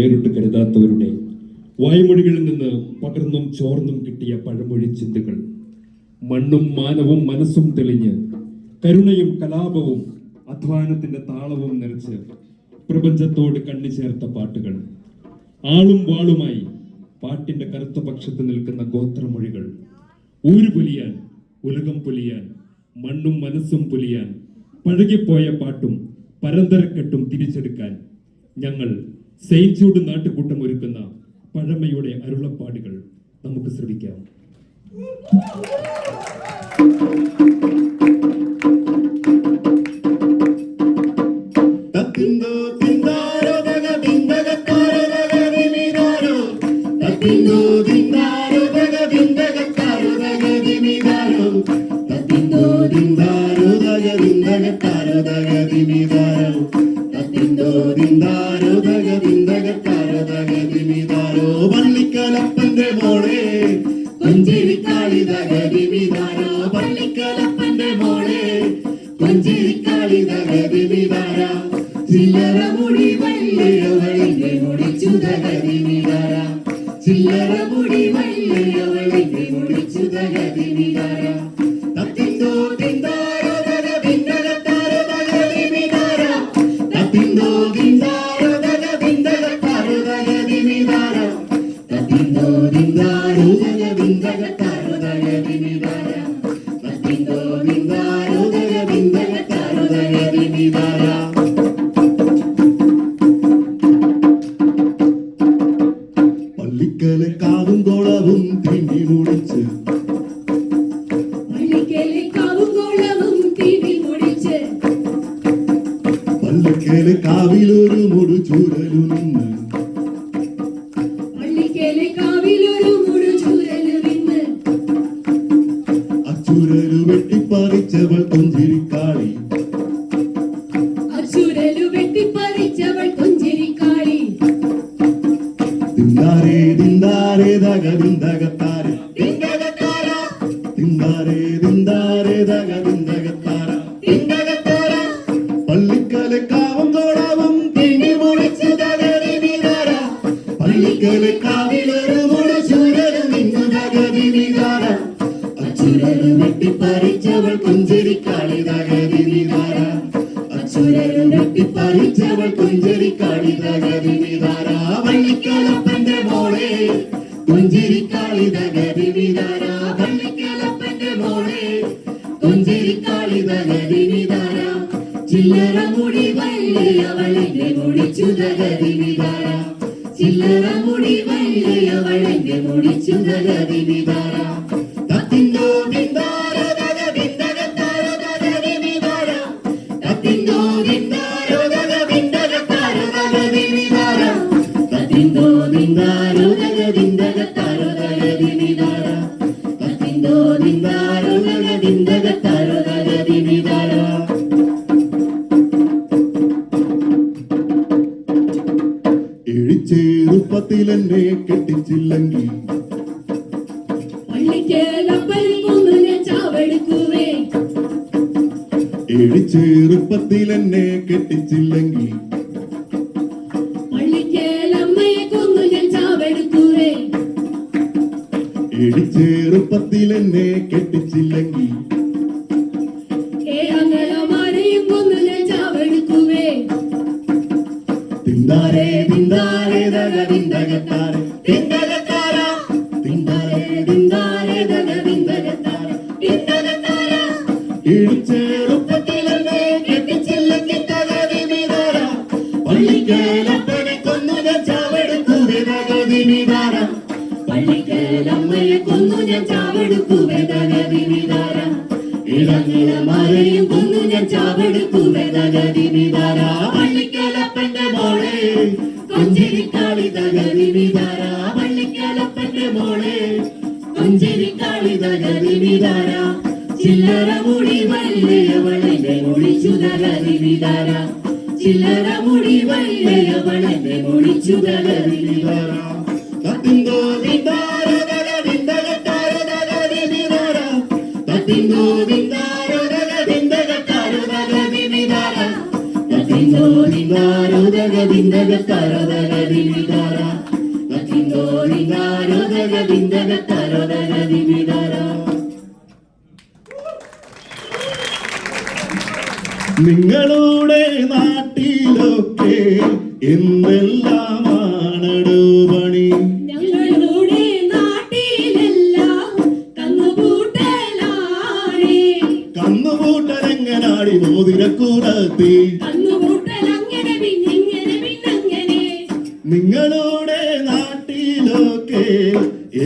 പേരിട്ട് കരുതാത്തവരുടെ വായ്മൊഴികളിൽ നിന്ന് പകർന്നും ചോർന്നും കിട്ടിയ പഴമൊഴി ചിന്തകൾ, മണ്ണും മാനവും മനസ്സും തെളിഞ്ഞ് കരുണയും കലാപവും അധ്വാനത്തിന്റെ താളവും നിറച്ച് പ്രപഞ്ചത്തോട് കണ്ണി ചേർത്ത പാട്ടുകൾ, ആളും വാളുമായി പാട്ടിന്റെ കറുത്ത പക്ഷത്ത് നിൽക്കുന്ന ഗോത്രമൊഴികൾ, ഊരു പൊലിയാൻ ഉലകം പൊലിയാൻ മണ്ണും മനസ്സും പൊലിയാൻ പഴകിപ്പോയ പാട്ടും പരന്തരക്കെട്ടും തിരിച്ചെടുക്കാൻ ഞങ്ങൾ സെയിന്റ് ജൂഡ് നാട്ടുകൂട്ടം ഒരുക്കുന്ന പഴമയുടെ അരുളപ്പാടുകൾ നമുക്ക് ശ്രവിക്കാം. പള്ളിക്കലപ്പന്റെ മോളെ കൊഞ്ചിരിക്കാളി തകരിമിതാരോ, പള്ളിക്കലപ്പന്റെ മോളെ കൊഞ്ചിരിക്കാളി തകരിമിതാര, ചില്ലറ മുടി വള്ളിയവളിന്റെ മുടിച്ചു തകരിമിതാര, ചില്ലറ മുടി വള്ളിയവളിന്റെ മുടിച്ചു തകരിമിതാര, തത്തിന്തോ തിന്താരോ തക ബിന്ദകത്താരോ തകരിമിതാര, തത്തിന്തോ തിന്താരോ തക ബിന്ദകത്താരോ തകരിമിതാര, തത്തിന്തോ തിന്താരോ തക ബിന്ദകത്താരോ തകരിമിതാര, തത്തിന്തോ തിന്താരോ തക ബിന്ദകത്താരോ തകരിമിതാര. പള്ളിക്കലെ കാവും കോളവും തിണ്ടി മുടിച്ച്, പള്ളിക്കലെ കാവും കോളവും തിണ്ടി മുടിച്ച്, പള്ളിക്കലെ കാവിലൊരു മുടുചൂരലു നിന്ന്, പള്ളിക്കലെ കാവിലൊരു മുടുചൂരലു നിന്ന്, അച്ചുരലു വെട്ടിപ്പറിച്ചവൾ കൊഞ്ചിരിക്കാളി, അച്ചുരലു വെട്ടിപ്പറിച്ചവൾ കൊഞ്ചിരിക്കാളി, തിന്താരേ തിന്താരേ തക ബിന്ദകത്താര, ബിന്ദകത്താര, തിന്താരേ തിന്താരേ തക ബിന്ദകത്താര, ബിന്ദകത്താര, പള്ളിക്കലെ കാവും കോളവും തിണ്ടി മുടിച്ച് തകരിമിതാര, പള്ളിക്കലെ കാവിലൊരു മുടുചൂരലു നിന്ന് തകരിമിതാര, അച്ചുരലു വെട്ടിപ്പറിച്ചവൾ കൊഞ്ചിരിക്കാളി തകരിമിതാര, അച്ചുരലു വെട്ടിപ്പറിച്ചവൾ കൊഞ്ചിരിക്കാളി തകരിമിതാര, പള്ളിക്കലപ്പന്റെ മോളെ കൊഞ്ചിരിക്കാളി തകരിമിതാര, പള്ളിക്കലപ്പന്റെ മോളെ കൊഞ്ചിരിക്കാളി തകരിമിതാര, ചില്ലറ മുടി വള്ളിയവളിന്റെ മുടിച്ചു തകരിമിതാര, ചില്ലറ മുടി വള്ളിയവളിന്റെ മുടിച്ചു തകരിമിതാര, തത്തിന്തോ തിന്താരോ തക ബിന്ദകത്താരോ തകരിമിതാര, തത്തിന്തോ തിന്താരോ തക ബിന്ദകത്താരോ തകരിമിതാര, തത്തിന്തോ തിന്താരോ തക ബിന്ദകത്താരോ തകരിമിതാര, തത്തിന്തോ തിന്താരോ തക ബിന്ദകത്താരോ തകരിമിതാര. എഴിച്ചേറുപ്പത്തിലെന്നെ കെട്ടിച്ചില്ലെങ്കിൽ, പള്ളിക്കലപ്പൻ കൊന്നു ഞാൻ ചാവെടുക്കുവേ, എഴിച്ചേറുപ്പത്തിലെന്നെ കെട്ടിച്ചില്ലെങ്കിൽ, പള്ളിക്കലമ്മയെ കൊന്നു ഞാൻ ചാവെടുക്കുവേ, എഴിച്ചേറുപ്പത്തിലെന്നെ കെട്ടിച്ചില്ലെങ്കിൽ, ഏഴങ്ങളമാരെയും കൊന്നു ഞാൻ ചാവെടുക്കുവേ, തിന്താരേ തിന്താരേ തക ബിന്ദകത്താര, ബിന്ദകത്താര, തിന്താരേ തിന്താരേ തക ബിന്ദകത്താര, ബിന്ദകത്താര, എഴിച്ചേറുപ്പത്തിലെന്നെ കെട്ടിച്ചില്ലെങ്കിൽ തകരിമിതാര, പള്ളിക്കലപ്പനെ കൊന്നു ഞാൻ ചാവെടുക്കുവേ തകരിമിതാര, പള്ളിക്കലമ്മയെ കൊന്നു ഞാൻ ചാവെടുക്കുവേ തകരിമിതാര, ഇടങ്ങളമാരെയും കൊന്നു ഞാൻ ചാവെടുക്കുവേ തകരിമിതാര, പള്ളിക്കലപ്പന്റെ മോളെ കൊഞ്ചിരിക്കാളി തകരിമിതാര, പള്ളിക്കലപ്പന്റെ മോളെ കൊഞ്ചിരിക്കാളി തകരിമിതാര, ചില്ലറ മുടി വള്ളിയവളെന്റെ മുടിച്ചു തകരിമിതാര, ചില്ലറ മുടി വള്ളിയവളെന്റെ മുടിച്ചു തകരിമിതാര, തത്തിന്തോ തിന്താരോ തക ബിന്ദകത്താരോ തകരിമിതാര, തത്തിന്തോ തിന്താരോ തക ബിന്ദകത്താരോ തകരിമിതാര, തത്തിന്തോ തിന്താരോ ರಿಂಗಾರೋದಗ ಬಿಂದಗ ತರೋದಗ ದಿವಿದಾರ ನಕ್ಕಿಂದೋ ರಿಂಗಾರೋದಗ ಬಿಂದಗ ತರೋದಗ ದಿವಿದಾರ. നിങ്ങളുടെ നാട്ടിലൊക്കെ എന്തെല്ലാമാണടോ പണി? ഞങ്ങളുടെ നാട്ടിലെല്ലാം കന്നുകൂട്ടലാണ്. കന്നുകൂട്ടലെങ്ങനാടി മോതിരക്കൂടത്തി? കന്നുകൂട്ടലങ്ങനെ പിന്നിങ്ങനെ പിന്നങ്ങനെ. നിങ്ങളുടെ നാട്ടിലൊക്കെ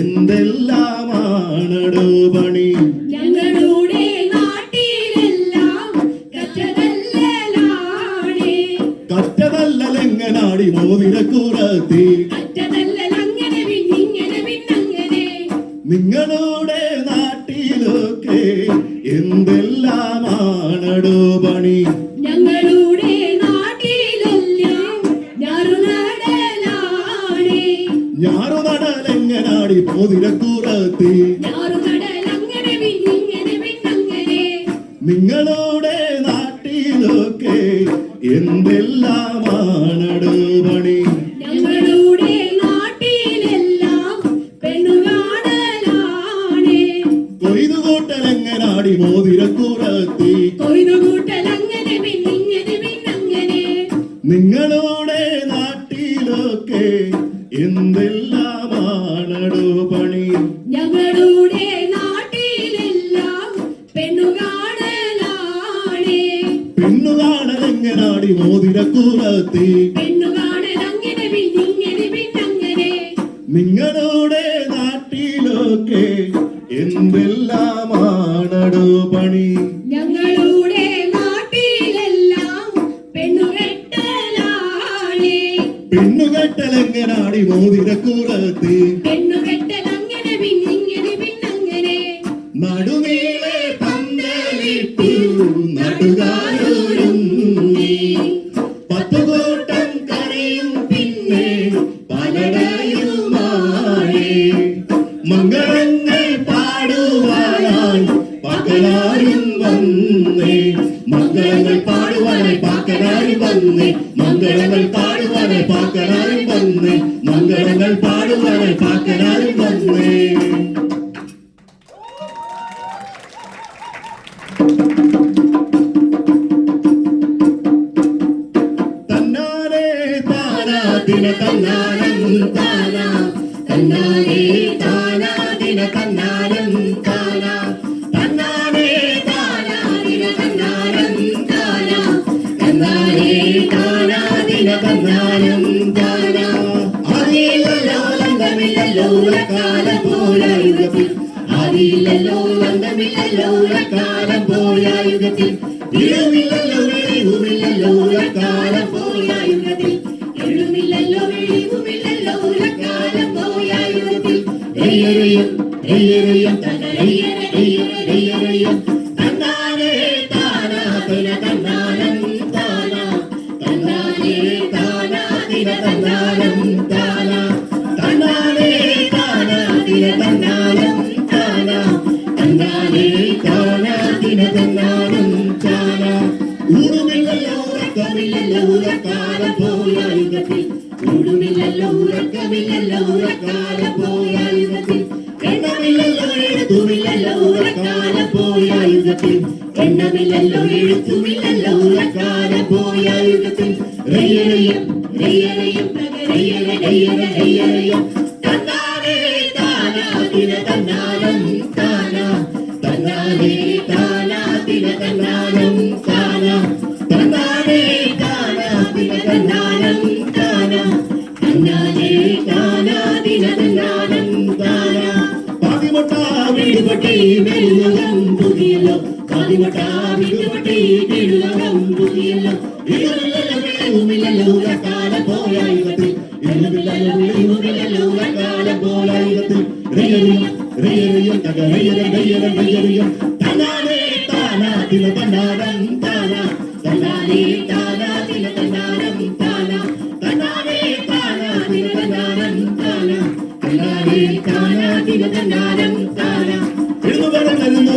എന്തെല്ലാമാണടോ പണി? ഞങ്ങളുടെ നാട്ടിലെല്ലാം കറ്റതല്ലലാണ്. കറ്റതല്ലലെങ്ങനാടി മോതിരക്കൂടത്തി? കറ്റതല്ലലങ്ങനെ പിന്നിങ്ങനെ പിന്നങ്ങനെ. നിങ്ങളുടെ നാട്ടിലൊക്കെ എന്തെല്ലാമാണടോ പണി? ഞങ്ങളുടെ നാട്ടിലെല്ലാം ഞാറുനടലാണ്. ഞാറുനടലെങ്ങനാടി മോതിരക്കൂടത്തി? ഞാറുനടലങ്ങനെ പിന്നിങ്ങനെ പിന്നങ്ങനെ. നിങ്ങളുടെ നാട്ടിലൊക്കെ എന്തെല്ലാമാണടോ പണി? ഞങ്ങളുടെ നാട്ടിലെല്ലാം പെണ്ണുകാണലാണ്. കൊയ്തുകൂട്ടലെങ്ങനാടി മോതിരക്കൂടത്തി? കൊയ്തുകൂട്ടലങ്ങനെ പിന്നിങ്ങനെ പിന്നങ്ങനെ. നിങ്ങളുടെ നാട്ടിലൊക്കെ എന്തെല്ലാമാണടോ പണി? ഞങ്ങളുടെ നാട്ടിലെല്ലാം പെണ്ണുകാണലാണ്. പെണ്ണുകാണലെങ്ങനാടി മോതിരക്കൂടത്തി? പെണ്ണുകാണലങ്ങനെ പിന്നിങ്ങനെ പിന്നങ്ങനെ. നിങ്ങളുടെ നാട്ടിലൊക്കെ എന്തെല്ലാമാണടോ പണി? ഞങ്ങളുടെ നാട്ടിലെല്ലാം പെണ്ണുകെട്ടലാണ്. പെണ്ണുകെട്ടലെങ്ങനാടി മോതിരക്കൂടത്തി? പെണ്ണുകെട്ടലങ്ങനെ പിന്നിങ്ങനെ പിന്നങ്ങനെ. നടുനീളെ പന്തലിട്ടു നടുകാരൊരുങ്ങി, പത്തുകൂട്ടം കറിയും പിന്നെ പലടയുമായി, മംഗളങ്ങൾ പാടുവാനായി പകലാരും വന്നേ, മംഗളങ്ങൾ പാടുവാനായി പാക്കനാരും വന്നേ, മംഗളങ്ങൾ പാടുവാനായി പാക്കനാരും വന്നേ, മംഗളങ്ങൾ പാടുവാനായി പാക്കനാരും വന്നേ. തന്നാലേ താനാ ദിന തന്നാനം താനാ, തന്നാലേ താനാ ദിന തന്നാനം താനാ, തന്നാലേ താനാ ദിന തന്നാനം താനാ, തന്നാലേ താനാ ദിന തന്നാനം താനാ. അറിയില്ലല്ലോ ലംഘമില്ലല്ലോ കാലം പോയ യുഗത്തിൽ, അറിയില്ലല്ലോ ലംഘമില്ലല്ലോ കാലം പോയ യുഗത്തിൽ, ഇഴുമില്ലല്ലോ വെളിവുമില്ലല്ലോ കാലം പോയ യുഗത്തിൽ, എഴുമില്ലല്ലോ വെളിവുമില്ലല്ലോ കാലം പോയ യുഗത്തിൽ. റയ്യറയ്യം റയ്യറയ്യം റയ്യറ റയ്യറ റയ്യറയ്യം. തന്നാലേ താനാ ദിന തന്നാനം താനാ, തന്നാലേ താനാ ദിന തന്നാനം താനാ, തന്നാലേ താനാ ദിന തന്നാനം താനാ, തന്നാലേ താനാ ദിന തന്നാനം താനാ. ഊടുമില്ലല്ലോ ഉറക്കമില്ലല്ലോ കാലം പോയ യുഗത്തിൽ, ഊടുമില്ലല്ലോ ഉറക്കമില്ലല്ലോ കാലം പോയ യുഗത്തിൽ, എണ്ണമില്ലല്ലോ എഴുത്തുമില്ലല്ലോ കാലം പോയ യുഗത്തിൽ, എണ്ണമില്ലല്ലോ എഴുത്തുമില്ലല്ലോ കാലം പോയ യുഗത്തിൽ. റയ്യറയ്യം റയ്യറയ്യം റയ്യറ റയ്യറ റയ്യറയ്യം. തന്നാലേ താനാ ദിന തന്നാനം താനാ, തന്നാലേ താനാ ദിന തന്നാനം താനാ, തന്നാലേ താനാ ദിന തന്നാനം താനാ, തന്നാലേ താനാ ദിന തന്നാനം താനാ. പാതിമൊട്ട വീടുപൊട്ടി വെള്ളുകം പുതിയല്ലോ, പാതിമൊട്ട വീടുപൊട്ടി വെള്ളുകം പുതിയല്ലോ, ഇഴുമില്ലല്ലോ വെളിവുമില്ലല്ലോ കാലം പോയ യുഗത്തിൽ, ഇഴുമില്ലല്ലോ വെളിവുമില്ലല്ലോ കാലം പോയ യുഗത്തിൽ. റയ്യറിയം റയ്യറിയം തക റയ്യറ റയ്യറ റയ്യറിയം. തന്നാലേ താനാ ദിന തന്നാനം താനാ, തന്നാലേ താനാ ദിന തന്നാനം താനാ, തന്നാലേ താനാ ദിന തന്നാനം താനാ, തന്നാലേ താനാ ദിന തന്നാനം താനാ. എഴുതു പറന്നു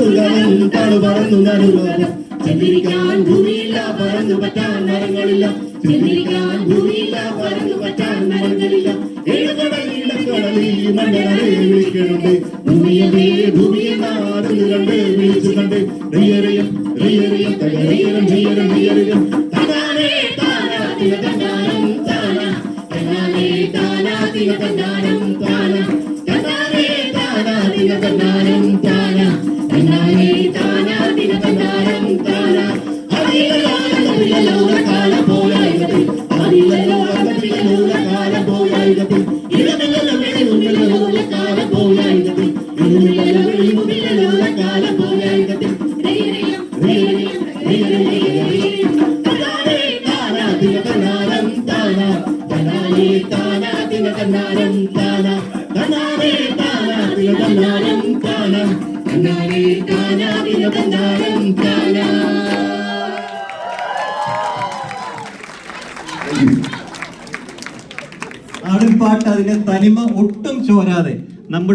താണു പറന്നു നടുവാനം, ചന്ദ്രിക്കാൻ ഭൂമിയില്ല പറന്നു പറ്റാൻ മരങ്ങളിൽ മലകളില്ല, ചിന്തിക്കാൻ ഭൂമിയില്ല, പറന്നു പറ്റാൻ മരങ്ങളില്ല. ഏഴുകടലിടക്കടലിൽ മണ്ഡലരെ വിളിക്കുന്നുണ്ട്. ഭൂമിയതേ ഭൂമിയെ നാടുന്നു കണ്ട് വിളിച്ചു കണ്ട് റയ്യരയം റയ്യരയം തകരയ്യരം ജയ്യരം റയ്യരയം തന്നാനേ താനാ തിന തന്നാനം താനാ തന്നാനേ താനാ തിന തന്നാനം താനാ തന്നാനേ താനാ തിന തന്നാനം താനാ തന്നാനേ താനാ തിന തന്നാനം താനാ അറിയില്ലല്ലോ അറിയില്ലല്ലോ കാലം പോയായത് അറിയില്ലല്ലോ അറിയില്ലല്ലോ കാലം പോയായത് ഇടമില്ലല്ലോ വെളിവുമില്ലല്ലോ കാലം പോയായത് ഇടമില്ലല്ലോ വെളിവുമില്ലല്ലോ കാലം പോയായത് തന്നാനേ താനാ തിന തന്നാനം താനാ തന്നാനേ താനാ തിന തന്നാനം താനാ തന്നാനേ താനാ തിന തന്നാനം താനാ തന്നാനേ താനാ തിന തന്നാനം താനാ. നാടൻ പാട്ട് അതിന്റെ തനിമ ഒട്ടും ചോരാതെ നമ്മുടെ